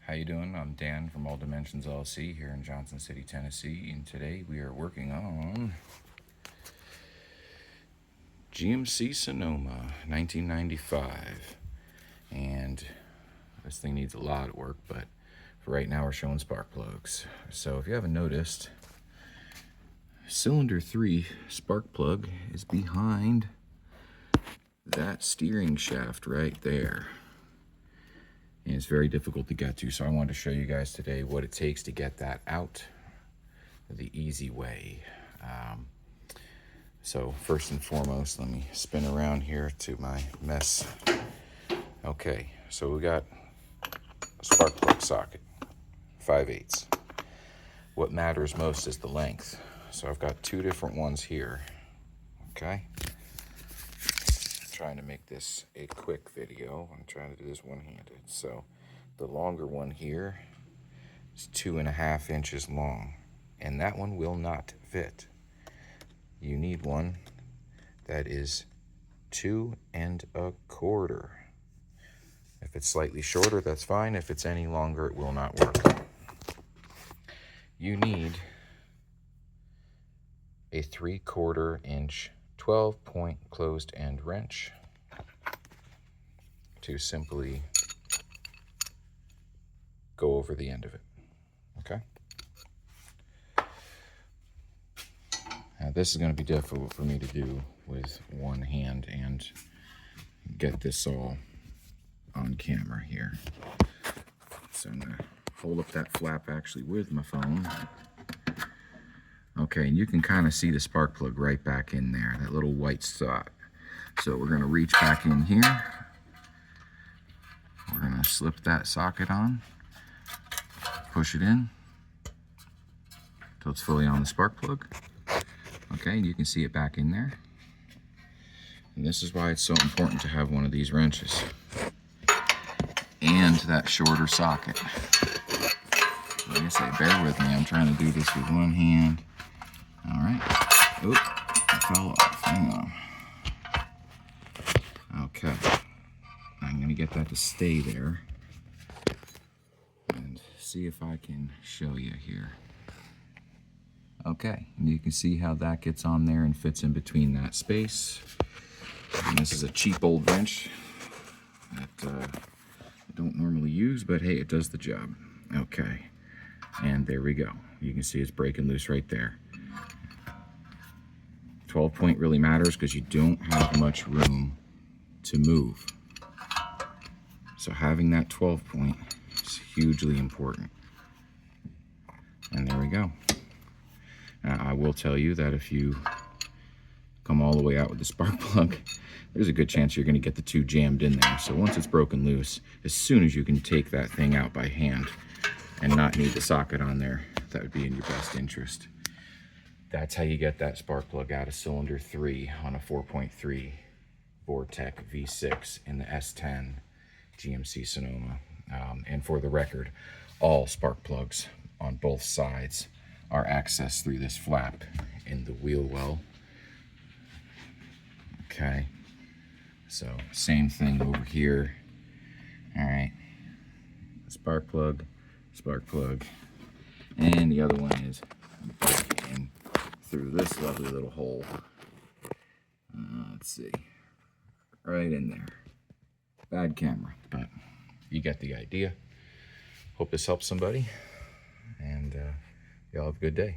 How you doing? I'm Dan from All Dimensions LLC here in Johnson City, Tennessee, and today we are working on GMC Sonoma 1995. And this thing needs a lot of work, but for right now we're showing spark plugs. So if you haven't noticed, cylinder 3 spark plug is behind that steering shaft right there. And it's very difficult to get to, so I wanted to show you guys today what it takes to get that out the easy way. So first and foremost, let me spin around here to my mess. Okay, so we got a spark plug socket, 5/8. What matters most is the length. So I've got two different ones here, okay? Trying to make this a quick video. I'm trying to do this one-handed. So the longer one here is 2.5 inches long, and that one will not fit. You need one that is 2 1/4. If it's slightly shorter, that's fine. If it's any longer, it will not work. You need a 3/4 inch 12-point closed end wrench to simply go over the end of it, okay? Now this is going to be difficult for me to do with one hand and get this all on camera here. So I'm going to hold up that flap actually with my phone. Okay, and you can kind of see the spark plug right back in there, that little white spot. So we're going to reach back in here. We're going to slip that socket on, push it in until it's fully on the spark plug. Okay, and you can see it back in there. And this is why it's so important to have one of these wrenches and that shorter socket. Like I say, bear with me. I'm trying to do this with one hand. All right. Oop, it fell off. Hang on. Okay. I'm going to get that to stay there and see if I can show you here. Okay, and you can see how that gets on there and fits in between that space. And this is a cheap old wrench that I don't normally use, but hey, it does the job. Okay, and there we go. You can see it's breaking loose right there. 12-point really matters because you don't have much room to move. So having that 12-point is hugely important. And there we go. Now, I will tell you that if you come all the way out with the spark plug, there's a good chance you're going to get the two jammed in there. So once it's broken loose, as soon as you can take that thing out by hand and not need the socket on there, that would be in your best interest. That's how you get that spark plug out of cylinder 3 on a 4.3 Vortec V6 in the S10 GMC Sonoma. And for the record, all spark plugs on both sides are accessed through this flap in the wheel well. Okay, so same thing over here. All right, spark plug, and the other one is in through this lovely little hole. Let's see, right in there. Bad camera, but you get the idea. Hope this helps somebody, and y'all have a good day.